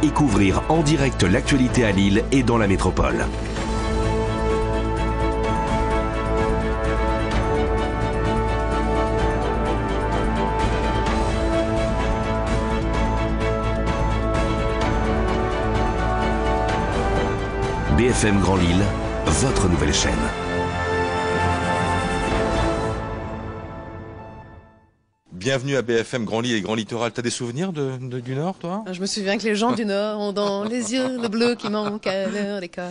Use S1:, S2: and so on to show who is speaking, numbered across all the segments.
S1: et couvrir en direct l'actualité à Lille et dans la métropole. BFM Grand Lille, votre nouvelle chaîne.
S2: Bienvenue à BFM Grand Lille et Grand Littoral. T'as des souvenirs du Nord, toi?
S3: Je me souviens que les gens du Nord ont dans les yeux le bleu qui manque à l'heure des quarts.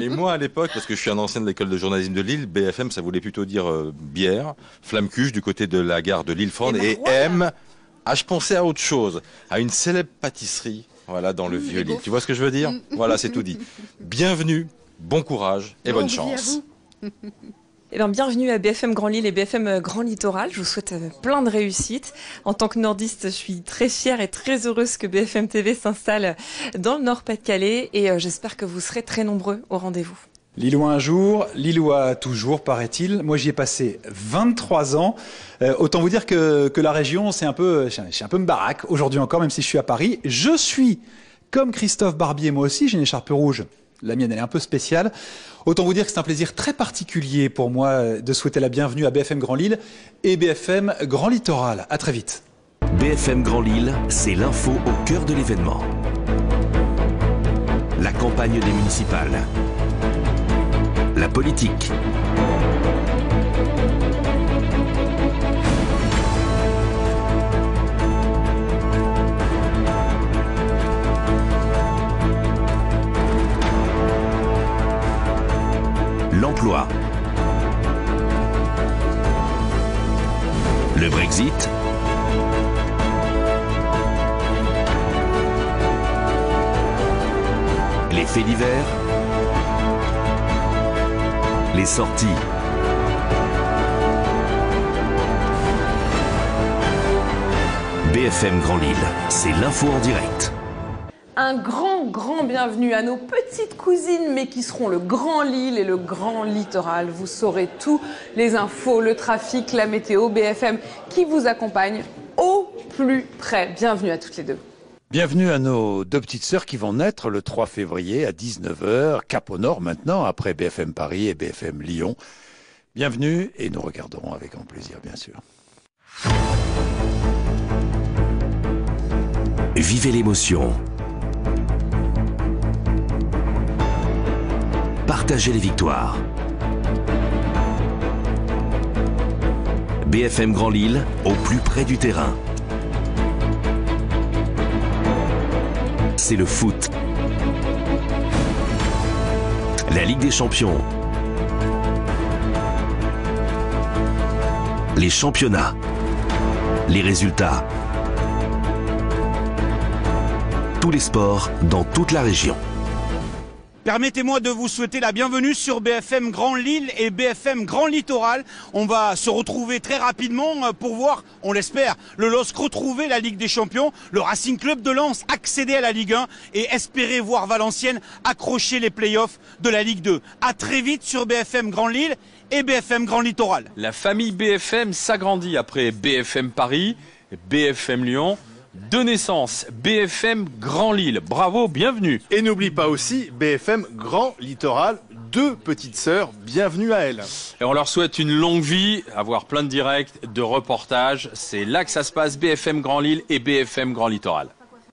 S2: Et moi, à l'époque, parce que je suis un ancien de l'école de journalisme de Lille, BFM, ça voulait plutôt dire bière, flamme-cuche du côté de la gare de Lille-Fronde. Et M, je pensais à autre chose, à une célèbre pâtisserie. Voilà, dans le vieux Lille. Tu vois ce que je veux dire? Voilà, c'est tout dit. Bienvenue, bon courage et bonne chance.
S4: Eh bien, bienvenue à BFM Grand Lille et BFM Grand Littoral. Je vous souhaite plein de réussite. En tant que nordiste, je suis très fière et très heureuse que BFM TV s'installe dans le Nord-Pas-de-Calais et j'espère que vous serez très nombreux au rendez-vous.
S5: Lillois un jour, Lillois toujours, paraît-il. Moi, j'y ai passé 23 ans. Autant vous dire que la région, je suis un peu me baraque aujourd'hui encore, même si je suis à Paris. Je suis, comme Christophe Barbier, moi aussi, j'ai une écharpe rouge. La mienne, elle est un peu spéciale. Autant vous dire que c'est un plaisir très particulier pour moi de souhaiter la bienvenue à BFM Grand Lille et BFM Grand Littoral. À très vite.
S1: BFM Grand Lille, c'est l'info au cœur de l'événement. La campagne des municipales. La politique. L'emploi. Le Brexit. Les faits divers. Les sorties. BFM Grand Lille, c'est l'info en direct.
S4: Un grand bienvenue à nos petites cousines, mais qui seront le Grand Lille et le Grand Littoral. Vous saurez tout, les infos, le trafic, la météo, BFM qui vous accompagne au plus près. Bienvenue à toutes les deux.
S6: Bienvenue à nos deux petites sœurs qui vont naître le 3 février à 19 h, cap au nord maintenant, après BFM Paris et BFM Lyon. Bienvenue et nous regarderons avec grand plaisir, bien sûr.
S1: Vivez l'émotion. Partagez les victoires. BFM Grand Lille, au plus près du terrain. C'est le foot. La Ligue des Champions. Les championnats. Les résultats. Tous les sports dans toute la région.
S7: Permettez-moi de vous souhaiter la bienvenue sur BFM Grand Lille et BFM Grand Littoral. On va se retrouver très rapidement pour voir, on l'espère, le LOSC retrouver la Ligue des Champions, le Racing Club de Lens accéder à la Ligue 1 et espérer voir Valenciennes accrocher les playoffs de la Ligue 2. À très vite sur BFM Grand Lille et BFM Grand Littoral.
S8: La famille BFM s'agrandit après BFM Paris, BFM Lyon. De naissance, BFM Grand Lille. Bravo, bienvenue.
S9: Et n'oublie pas aussi BFM Grand Littoral, deux petites sœurs, bienvenue à elles.
S8: Et on leur souhaite une longue vie, avoir plein de directs, de reportages. C'est là que ça se passe, BFM Grand Lille et BFM Grand Littoral.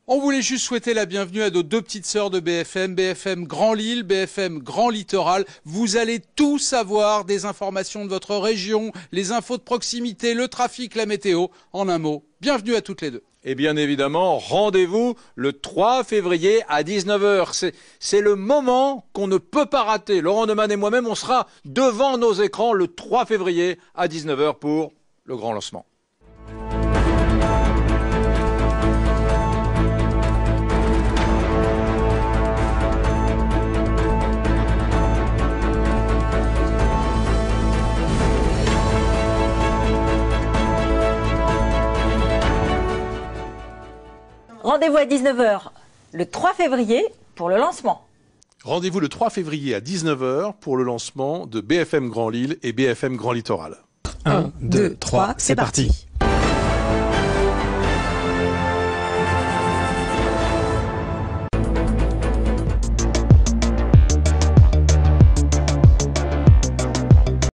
S10: On voulait juste souhaiter la bienvenue à nos deux petites sœurs de BFM, BFM Grand Lille, BFM Grand Littoral. Vous allez tout savoir des informations de votre région, les infos de proximité, le trafic, la météo. En un mot, bienvenue à toutes les deux.
S8: Et bien évidemment, rendez-vous le 3 février à 19 h. C'est le moment qu'on ne peut pas rater. Laurent Neumann et moi-même, on sera devant nos écrans le 3 février à 19 h pour le grand lancement.
S11: Rendez-vous à 19 h le 3 février pour le lancement.
S9: Rendez-vous le 3 février à 19 h pour le lancement de BFM Grand Lille et BFM Grand Littoral.
S11: 1, 2, 3, c'est parti.